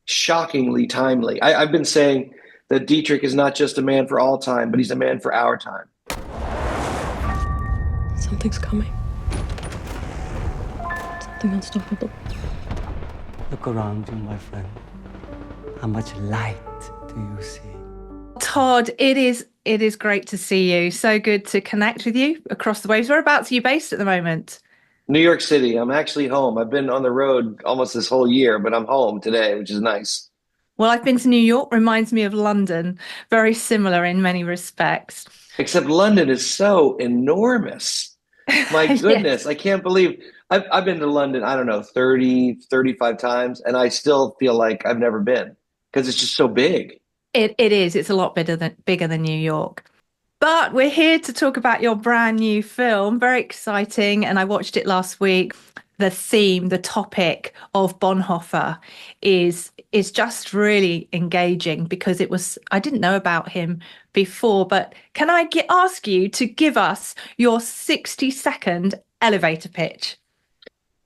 shockingly timely. I've been saying that Dietrich is not just a man for all time, but he's a man for our time. Something's coming. Something unstoppable. Look around you, my friend. How much light do you see? Todd, it is great to see you. So good to connect with you across the waves. Whereabouts are you based at the moment? New York City. I'm actually home. I've been on the road almost this whole year, but I'm home today, which is nice. Well, I've been to New York, reminds me of London, very similar in many respects. Except London is so enormous. My goodness, Yes, I can't believe I've been to London, I don't know, 30, 35 times, and I still feel like I've never been because it's just so big. it is. It's a lot bigger than New York. But we're here to talk about your brand new film. Very exciting. And I watched it last week. The theme, the topic of Bonhoeffer is just really engaging because I didn't know about him before, but can I ask you to give us your 60-second elevator pitch?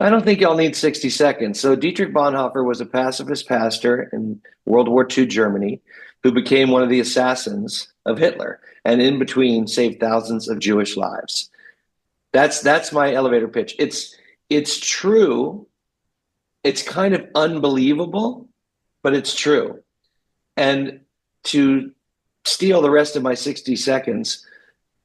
I don't think y'all need 60 seconds. So Dietrich Bonhoeffer was a pacifist pastor in World War II Germany who became one of the assassins of Hitler and in between saved thousands of Jewish lives. That's my elevator pitch. It's true. It's kind of unbelievable, but it's true. And to steal the rest of my 60 seconds,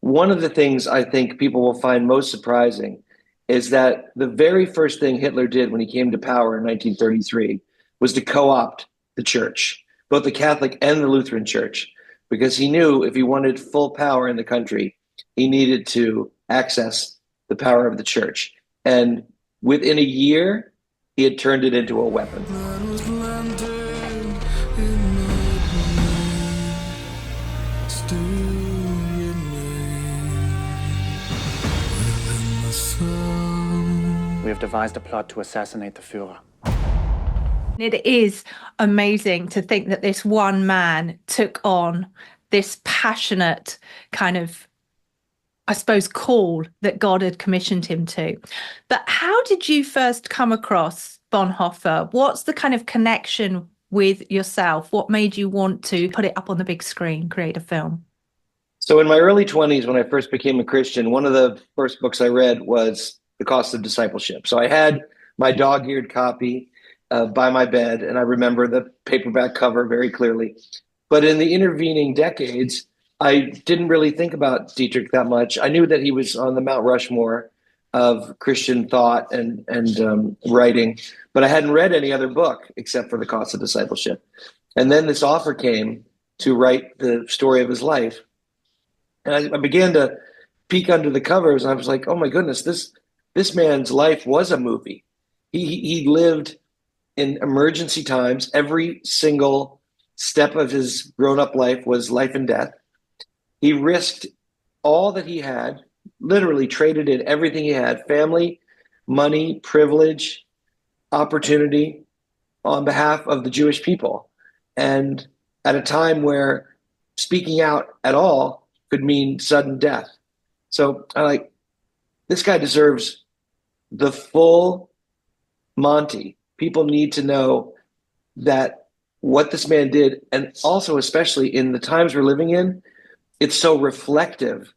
one of the things I think people will find most surprising is that the very first thing Hitler did when he came to power in 1933 was to co-opt the church, both the Catholic and the Lutheran church, because he knew if he wanted full power in the country, he needed to access the power of the church. And within a year, he had turned it into a weapon. We have devised a plot to assassinate the Führer. It is amazing to think that this one man took on this passionate kind of, I suppose, call that God had commissioned him to. But how did you first come across Bonhoeffer? What's the kind of connection with yourself? What made you want to put it up on the big screen, create a film? So in my early 20s, when I first became a Christian, one of the first books I read was The Cost of Discipleship. So I had my dog-eared copy by my bed, and I remember the paperback cover very clearly. But in the intervening decades, I didn't really think about Dietrich that much. I knew that he was on the Mount Rushmore of Christian thought and writing, but I hadn't read any other book except for The Cost of Discipleship. And then this offer came to write the story of his life. And I began to peek under the covers, and I was like, oh my goodness, this man's life was a movie. He lived in emergency times. Every single step of his grown-up life was life and death. He risked all that he had, literally traded in everything he had, family, money, privilege, opportunity, on behalf of the Jewish people. And at a time where speaking out at all could mean sudden death. So I like, this guy deserves the full Monty. People need to know that what this man did, and also especially in the times we're living in, it's so reflective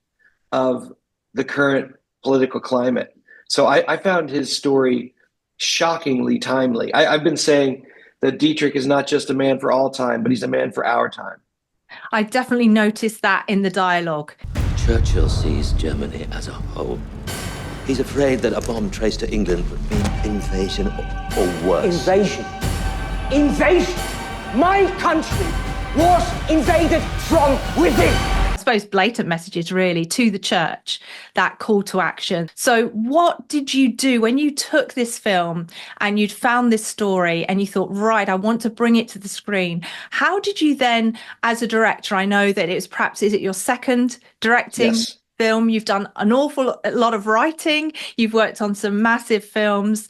of the current political climate. So I found his story shockingly timely. I've been saying that Dietrich is not just a man for all time, but he's a man for our time. I definitely noticed that in the dialogue. Churchill sees Germany as a whole. He's afraid that a bomb traced to England would mean invasion or worse. Invasion. Invasion. My country was invaded from within. I suppose blatant messages really to the church, that call to action. So what did you do when you took this film and you'd found this story and you thought, right, I want to bring it to the screen? How did you then, as a director, I know that is it your second directing Yes. film? You've done an awful lot of writing. You've worked on some massive films,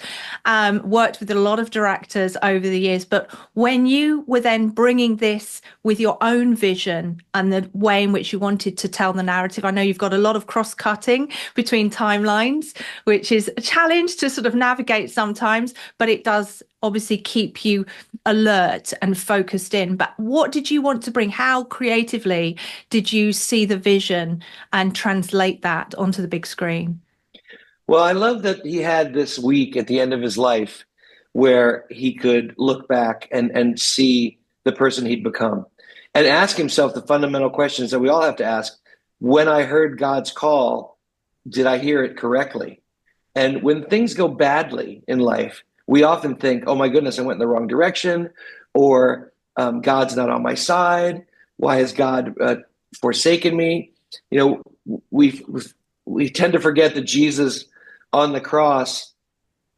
worked with a lot of directors over the years. But when you were then bringing this with your own vision and the way in which you wanted to tell the narrative, I know you've got a lot of cross-cutting between timelines, which is a challenge to sort of navigate sometimes, but it does obviously keep you alert and focused in. But what did you want to bring? How creatively did you see the vision and translate that onto the big screen? Well, I love that he had this week at the end of his life where he could look back and see the person he'd become and ask himself the fundamental questions that we all have to ask. When I heard God's call, did I hear it correctly? And when things go badly in life, we often think, oh my goodness, I went in the wrong direction, or God's not on my side. Why has God forsaken me? You know, we tend to forget that Jesus on the cross,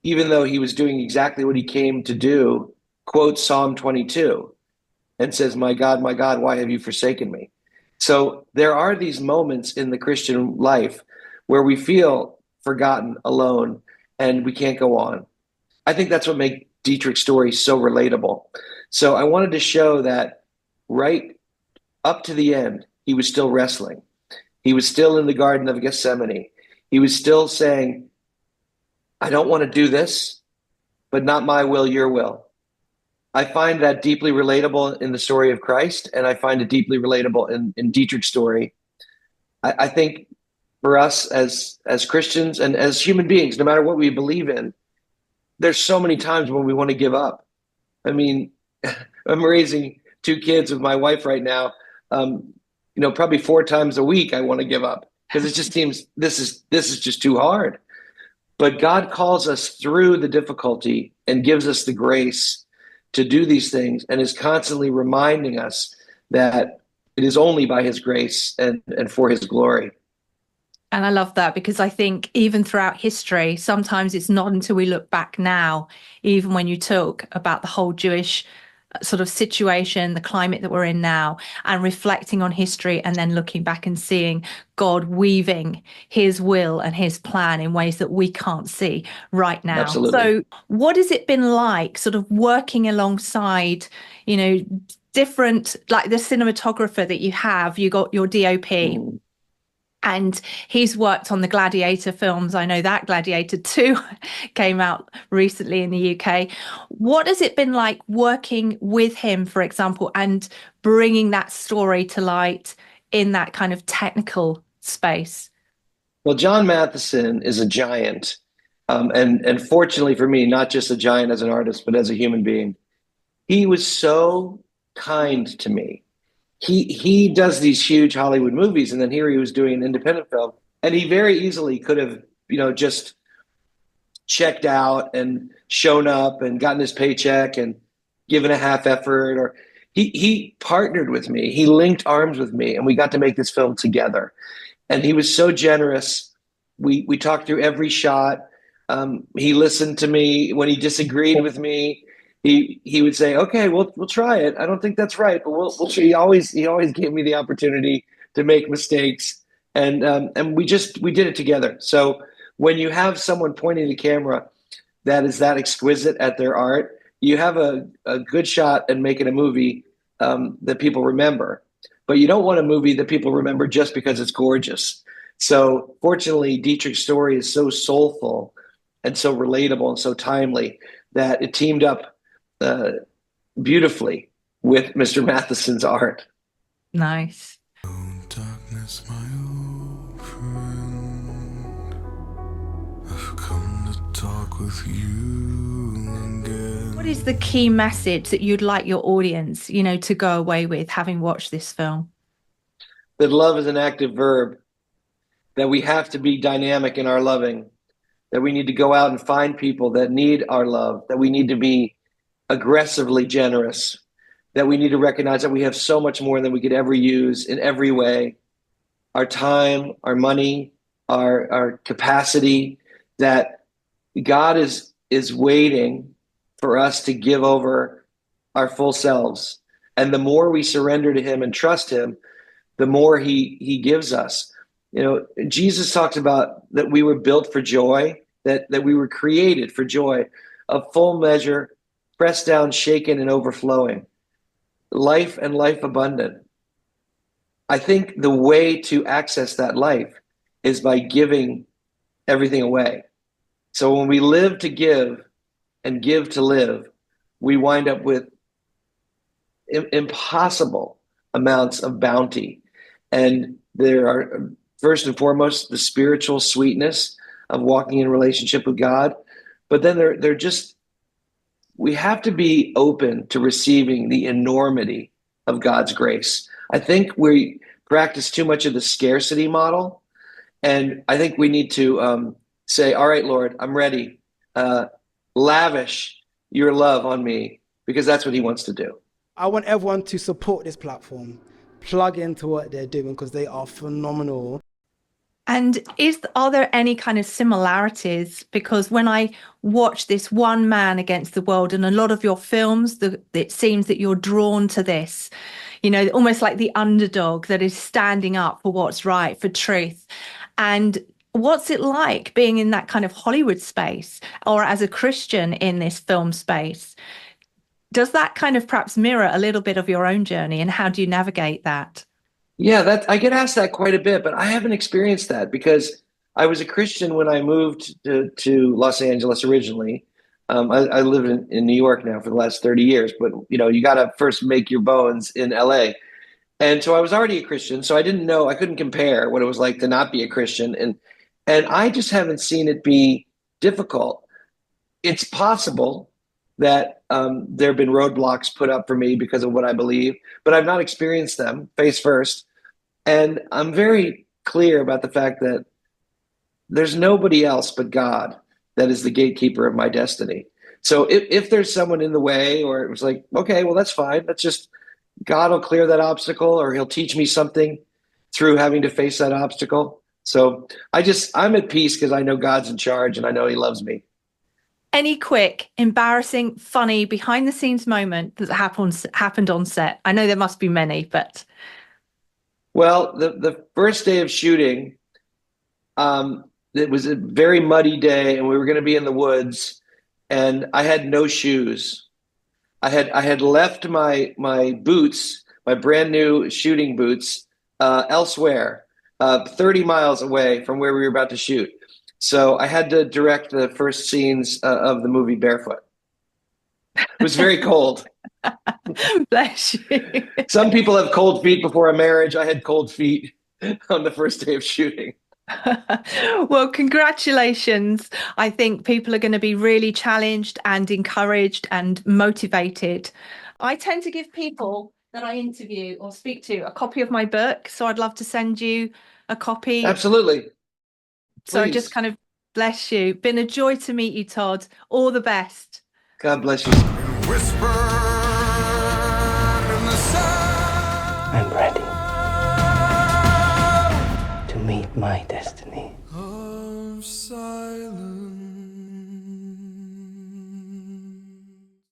even though he was doing exactly what he came to do, quotes Psalm 22 and says, my God, why have you forsaken me? So there are these moments in the Christian life where we feel forgotten, alone, and we can't go on. I think that's what makes Dietrich's story so relatable. So I wanted to show that right up to the end, he was still wrestling. He was still in the Garden of Gethsemane. He was still saying, I don't want to do this, but not my will, your will. I find that deeply relatable in the story of Christ, and I find it deeply relatable in Dietrich's story. I think for us as Christians and as human beings, no matter what we believe in, there's so many times when we want to give up. I mean, I'm raising 2 kids with my wife right now. Probably 4 times a week I want to give up because it just seems this is just too hard. But God calls us through the difficulty and gives us the grace to do these things and is constantly reminding us that it is only by his grace and for his glory. And I love that, because I think even throughout history, sometimes it's not until we look back now, even when you talk about the whole Jewish sort of situation, the climate that we're in now, and reflecting on history and then looking back and seeing God weaving his will and his plan in ways that we can't see right now. Absolutely. So what has it been like sort of working alongside, different, like the cinematographer that you have, you got your DOP, and he's worked on the Gladiator films. I know that Gladiator 2 came out recently in the UK. What has it been like working with him, for example, and bringing that story to light in that kind of technical space? Well, John Mathieson is a giant. And fortunately for me, not just a giant as an artist, but as a human being. He was so kind to me. He does these huge Hollywood movies, and then here he was doing an independent film, and he very easily could have, just checked out and shown up and gotten his paycheck and given a half effort. Or he partnered with me. He linked arms with me, and we got to make this film together. And he was so generous. We talked through every shot. He listened to me when he disagreed with me. He would say, okay, we'll try it. I don't think that's right, but we'll try. He always gave me the opportunity to make mistakes. And we did it together. So when you have someone pointing the camera that is that exquisite at their art, you have a good shot at making a movie that people remember. But you don't want a movie that people remember just because it's gorgeous. So fortunately, Dietrich's story is so soulful and so relatable and so timely that it teamed up beautifully with Mr. Mathieson's art. Nice. Oh, darkness, my old friend, I've come to talk with you again. What is the key message that you'd like your audience, to go away with having watched this film? That love is an active verb, that we have to be dynamic in our loving, that we need to go out and find people that need our love, that we need to be aggressively generous, that we need to recognize that we have so much more than we could ever use in every way. Our time, our money, our capacity, that God is waiting for us to give over our full selves. And the more we surrender to him and trust him, the more he gives us. Jesus talks about that we were built for joy, that we were created for joy, a full measure, pressed down, shaken, and overflowing. Life and life abundant. I think the way to access that life is by giving everything away. So when we live to give and give to live, we wind up with impossible amounts of bounty. And there are, first and foremost, the spiritual sweetness of walking in relationship with God. But then they're just, we have to be open to receiving the enormity of God's grace. I think we practice too much of the scarcity model. And I think we need to say, all right, Lord, I'm ready. Lavish your love on me, because that's what he wants to do. I want everyone to support this platform, plug into what they're doing, because they are phenomenal. And are there any kind of similarities? Because when I watch this one man against the world, and a lot of your films, it seems that you're drawn to this, almost like the underdog that is standing up for what's right, for truth. And what's it like being in that kind of Hollywood space, or as a Christian in this film space? Does that kind of perhaps mirror a little bit of your own journey, and how do you navigate that? Yeah, I get asked that quite a bit, but I haven't experienced that because I was a Christian when I moved to Los Angeles originally. I live in New York now for the last 30 years, but you got to first make your bones in LA. And so I was already a Christian, so I couldn't compare what it was like to not be a Christian. And I just haven't seen it be difficult. It's possible that there have been roadblocks put up for me because of what I believe, but I've not experienced them face first. And I'm very clear about the fact that there's nobody else but God that is the gatekeeper of my destiny. So if there's someone in the way, or it was like, okay, well, that's fine. That's just, God will clear that obstacle, or he'll teach me something through having to face that obstacle. So I'm at peace because I know God's in charge and I know he loves me. Any quick, embarrassing, funny, behind the scenes moment that happened on set? I know there must be many, but... Well, the first day of shooting, it was a very muddy day, and we were going to be in the woods, and I had no shoes. I had left my boots, my brand new shooting boots, elsewhere, 30 miles away from where we were about to shoot. So I had to direct the first scenes of the movie Barefoot. It was very cold. Bless you. Some people have cold feet before a marriage. I had cold feet on the first day of shooting. Well, congratulations. I think people are going to be really challenged and encouraged and motivated. I tend to give people that I interview or speak to a copy of my book. So I'd love to send you a copy. Absolutely. So I Please. just kind of bless you. Been a joy to meet you, Todd. All the best. God bless you. Whisper in the sound I'm ready to meet my destiny. of silence.